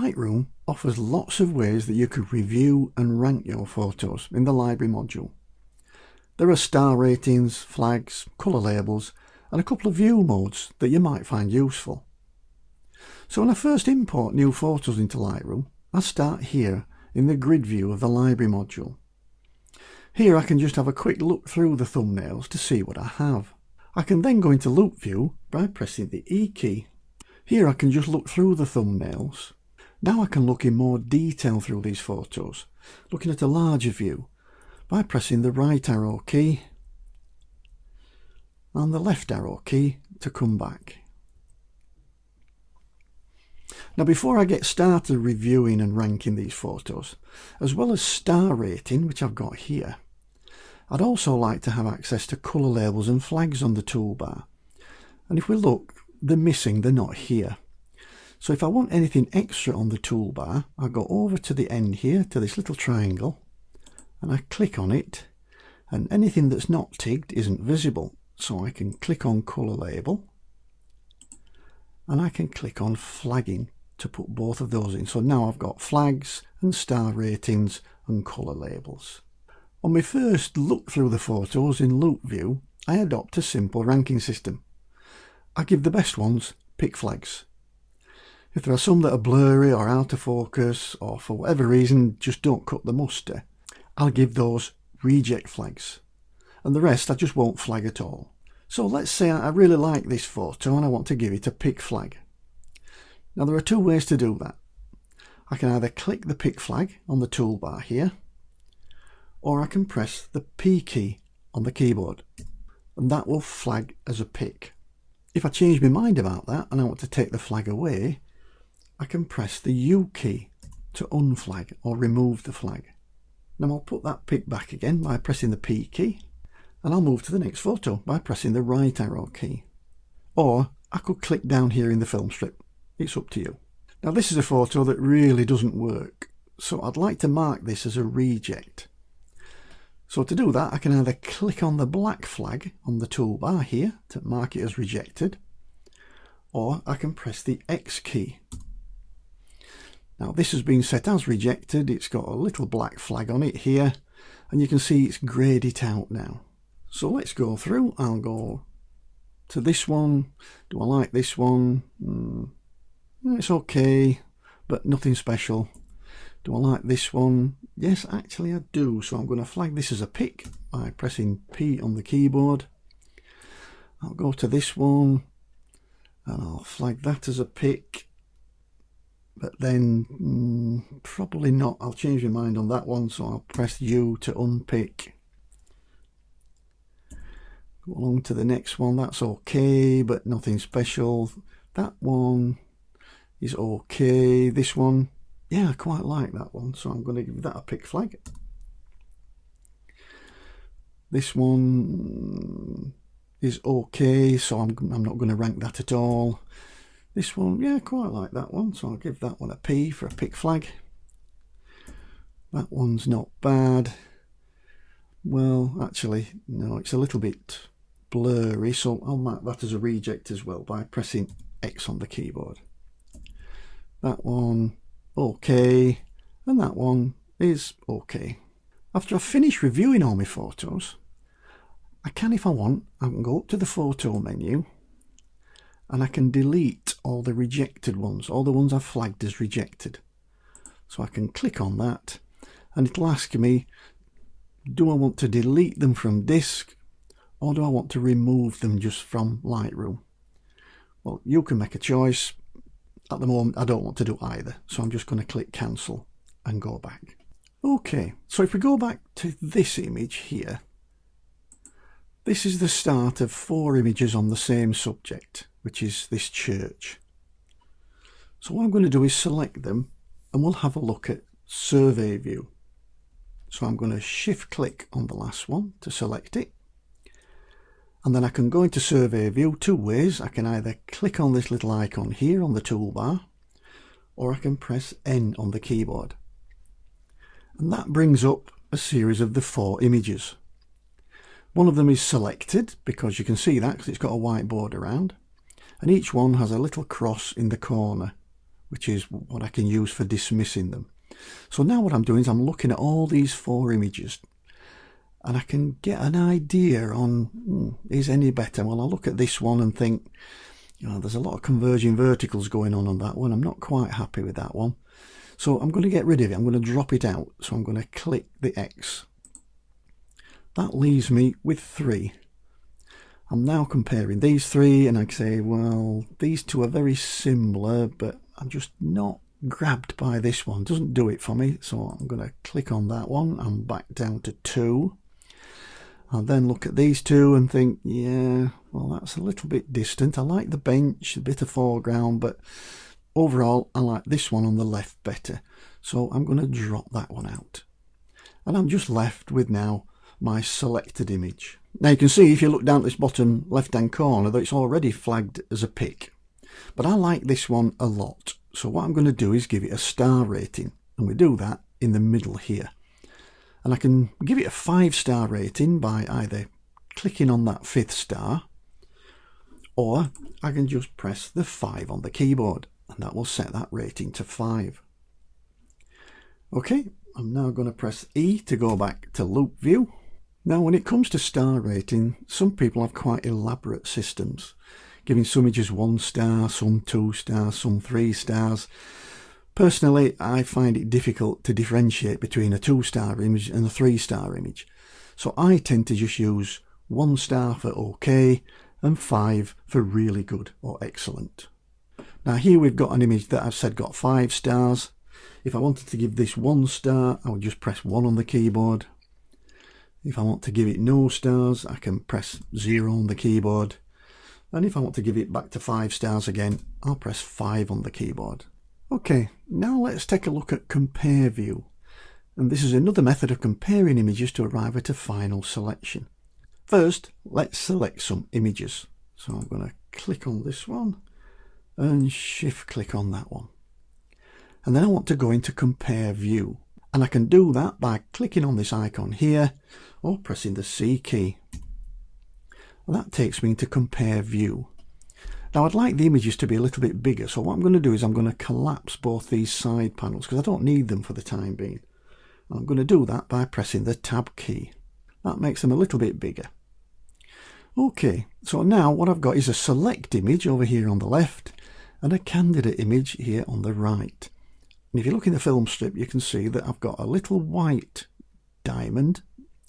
Lightroom offers lots of ways that you could review and rank your photos in the library module. There are star ratings, flags, colour labels and a couple of view modes that you might find useful. So when I first import new photos into Lightroom, I start here in the grid view of the library module. Here I can just have a quick look through the thumbnails to see what I have. I can then go into loop view by pressing the E key. Here I can just look through the thumbnails. Now I can look in more detail through these photos, looking at a larger view by pressing the right arrow key and the left arrow key to come back. Now before I get started reviewing and ranking these photos, as well as star rating, which I've got here, I'd also like to have access to colour labels and flags on the toolbar. And if we look, they're missing, they're not here. So if I want anything extra on the toolbar, I go over to the end here to this little triangle and I click on it, and anything that's not ticked isn't visible. So I can click on colour label and I can click on flagging to put both of those in. So now I've got flags and star ratings and colour labels. On my first look through the photos in loop view, I adopt a simple ranking system. I give the best ones pick flags. If there are some that are blurry or out of focus or for whatever reason just don't cut the muster, I'll give those reject flags, and the rest I just won't flag at all. So let's say I really like this photo and I want to give it a pick flag. Now there are two ways to do that. I can either click the pick flag on the toolbar here, or I can press the P key on the keyboard and that will flag as a pick. If I change my mind about that and I want to take the flag away, I can press the U key to unflag or remove the flag. Now I'll put that pick back again by pressing the P key, and I'll move to the next photo by pressing the right arrow key. Or I could click down here in the film strip. It's up to you. Now this is a photo that really doesn't work, so I'd like to mark this as a reject. So to do that I can either click on the black flag on the toolbar here to mark it as rejected, or I can press the X key. Now this has been set as rejected, it's got a little black flag on it here, and you can see it's greyed it out now. So let's go through. I'll go to this one. Do I like this one? It's okay, but nothing special. Do I like this one? Yes, actually I do. So I'm going to flag this as a pick by pressing P on the keyboard. I'll go to this one and I'll flag that as a pick. But then probably not. I'll change my mind on that one, so I'll press U to unpick. Go along to the next one. That's okay, but nothing special. That one is okay. This one, yeah, I quite like that one, so I'm going to give that a pick flag. This one is okay, so I'm not going to rank that at all. This one, yeah, quite like that one, so I'll give that one a P for a pick flag. That one's not bad. Well, actually, no, it's a little bit blurry, so I'll mark that as a reject as well by pressing X on the keyboard. That one, okay, and that one is okay. After I've finished reviewing all my photos, I can, if I want, I can go up to the photo menu and I can delete all the rejected ones, all the ones I've flagged as rejected. So I can click on that and it'll ask me, do I want to delete them from disk or do I want to remove them just from Lightroom? Well, you can make a choice. At the moment I don't want to do either, so I'm just going to click cancel and go back. Okay, so if we go back to this image here, this is the start of 4 images on the same subject, which is this church. So what I'm going to do is select them and we'll have a look at survey view. So I'm going to shift click on the last one to select it, and then I can go into survey view two ways. I can either click on this little icon here on the toolbar, or I can press N on the keyboard, and that brings up a series of the 4 images. One of them is selected because you can see that because it's got a white border around, and each one has a little cross in the corner which is what I can use for dismissing them. So now what I'm doing is I'm looking at all these 4 images and I can get an idea on is any better. Well, I'll look at this one and think, there's a lot of converging verticals going on that one. I'm not quite happy with that one. So I'm going to get rid of it. I'm going to drop it out. So I'm going to click the X. That leaves me with 3. I'm now comparing these 3 and I say, well, these 2 are very similar, but I'm just not grabbed by this one. It doesn't do it for me. So I'm going to click on that one. I'm back down to 2. I'll then look at these 2 and think, yeah, well, that's a little bit distant. I like the bench, a bit of foreground, but overall, I like this one on the left better. So I'm going to drop that one out. And I'm just left with now my selected image. Now you can see if you look down at this bottom left-hand corner that it's already flagged as a pick. But I like this one a lot. So what I'm going to do is give it a star rating. And we do that in the middle here. And I can give it a 5-star rating by either clicking on that 5th star, or I can just press the 5 on the keyboard and that will set that rating to 5. Okay, I'm now going to press E to go back to loop view. Now when it comes to star rating, some people have quite elaborate systems, giving some images 1 star, some 2 stars, some 3 stars. Personally, I find it difficult to differentiate between a 2-star image and a 3-star image. So I tend to just use 1 star for OK and 5 for really good or excellent. Now here we've got an image that I've said got 5 stars. If I wanted to give this 1 star, I would just press 1 on the keyboard. If I want to give it no stars, I can press 0 on the keyboard. And if I want to give it back to 5 stars again, I'll press 5 on the keyboard. Okay, now let's take a look at compare view. And this is another method of comparing images to arrive at a final selection. First, let's select some images. So I'm going to click on this one and shift click on that one. And then I want to go into compare view. And I can do that by clicking on this icon here or pressing the C key. And that takes me into compare view. Now I'd like the images to be a little bit bigger, so what I'm going to do is I'm going to collapse both these side panels because I don't need them for the time being. I'm going to do that by pressing the Tab key. That makes them a little bit bigger. Okay, so now what I've got is a select image over here on the left and a candidate image here on the right. And if you look in the film strip, you can see that I've got a little white diamond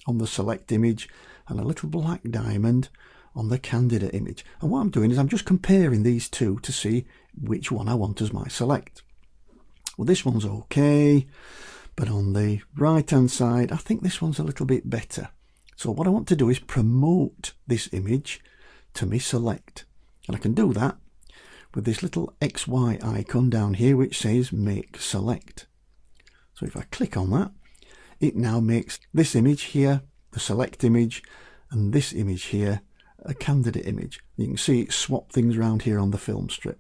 on the select image and a little black diamond on the candidate image. And what I'm doing is I'm just comparing these 2 to see which one I want as my select. Well, this one's okay, but on the right hand side I think this one's a little bit better. So what I want to do is promote this image to me select, and I can do that with this little XY icon down here which says make select. So if I click on that, it now makes this image here the select image and this image here a candidate image. You can see it swap things around here on the film strip.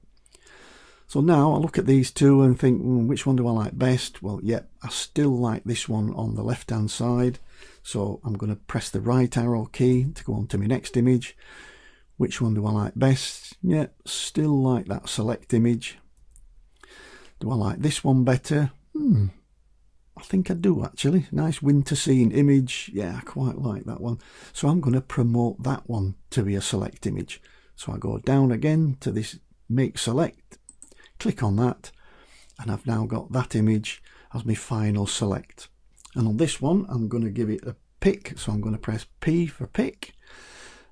So now I look at these 2 and think, which one do I like best? Well, yeah, I still like this one on the left hand side. So I'm going to press the right arrow key to go on to my next image. Which one do I like best? Yeah, still like that select image. Do I like this one better? I think I do actually. Nice winter scene image. Yeah, I quite like that one. So I'm going to promote that one to be a select image. So I go down again to this make select, click on that, and I've now got that image as my final select. And on this one, I'm going to give it a pick. So I'm going to press P for pick,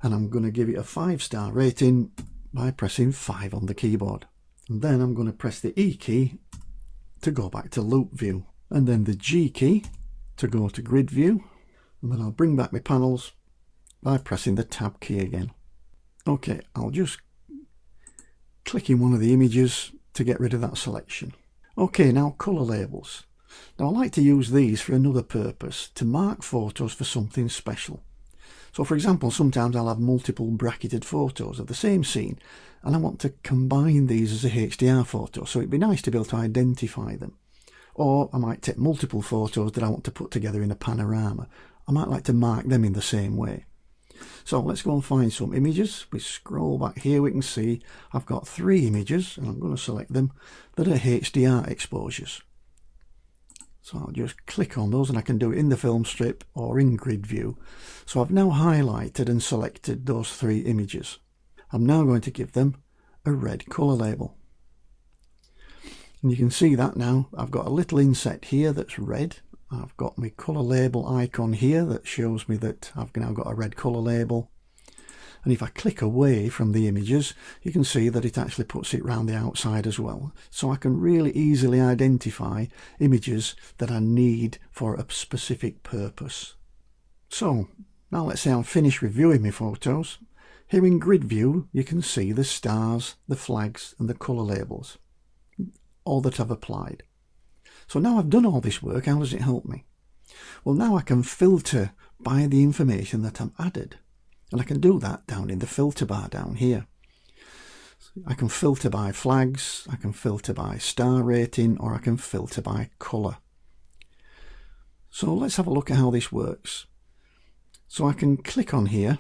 and I'm going to give it a 5-star rating by pressing 5 on the keyboard. And then I'm going to press the E key to go back to loop view, and then the G key to go to grid view, and then I'll bring back my panels by pressing the Tab key again. Okay, I'll just click in one of the images to get rid of that selection. Okay, now colour labels. Now I like to use these for another purpose, to mark photos for something special. So for example, sometimes I'll have multiple bracketed photos of the same scene and I want to combine these as a HDR photo, so it'd be nice to be able to identify them. Or I might take multiple photos that I want to put together in a panorama. I might like to mark them in the same way. So let's go and find some images. We scroll back here, we can see I've got 3 images, and I'm going to select them, that are HDR exposures. So I'll just click on those, and I can do it in the film strip or in grid view. So I've now highlighted and selected those 3 images. I'm now going to give them a red colour label. And you can see that now I've got a little inset here that's red. I've got my colour label icon here that shows me that I've now got a red colour label. And if I click away from the images, you can see that it actually puts it round the outside as well. So I can really easily identify images that I need for a specific purpose. So now let's say I'm finished reviewing my photos. Here in grid view, you can see the stars, the flags and the colour labels, all that I've applied. So now I've done all this work, how does it help me? Well, now I can filter by the information that I've added. And I can do that down in the filter bar down here. I can filter by flags, I can filter by star rating, or I can filter by colour. So let's have a look at how this works. So I can click on here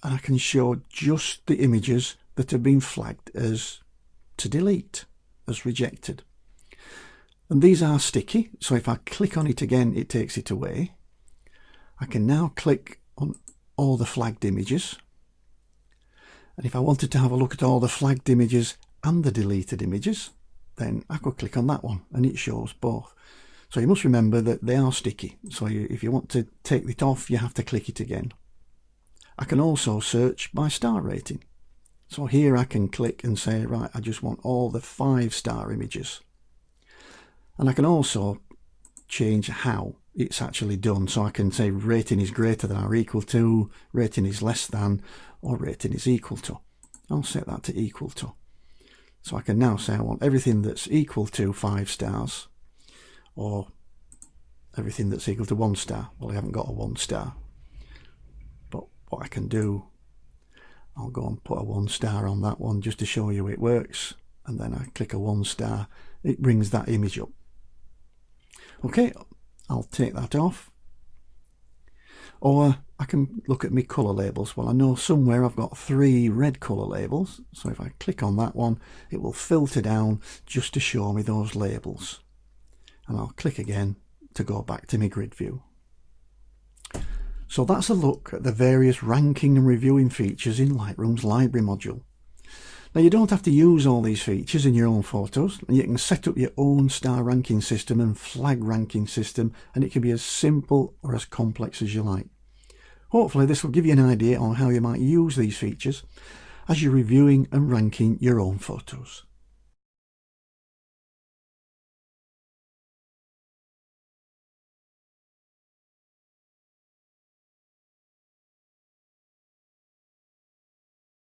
and I can show just the images that have been flagged as to delete, as rejected. And these are sticky, so if I click on it again, it takes it away. I can now click on all the flagged images. And if I wanted to have a look at all the flagged images and the deleted images, then I could click on that one and it shows both. So you must remember that they are sticky. So if you want to take it off, you have to click it again. I can also search by star rating. So here I can click and say, right, I just want all the 5-star images. And I can also change how it's actually done. So I can say rating is greater than or equal to, rating is less than, or rating is equal to. I'll set that to equal to. So I can now say I want everything that's equal to 5 stars, or everything that's equal to 1 star. Well, I haven't got a 1 star. But what I can do, I'll go and put a 1 star on that one just to show you it works. And then I click a 1 star, it brings that image up. Okay, I'll take that off. Or I can look at my colour labels. Well, I know somewhere I've got 3 red colour labels. So if I click on that one, it will filter down just to show me those labels. And I'll click again to go back to my grid view. So that's a look at the various ranking and reviewing features in Lightroom's library module. Now, you don't have to use all these features in your own photos, and you can set up your own star ranking system and flag ranking system, and it can be as simple or as complex as you like. Hopefully this will give you an idea on how you might use these features as you're reviewing and ranking your own photos.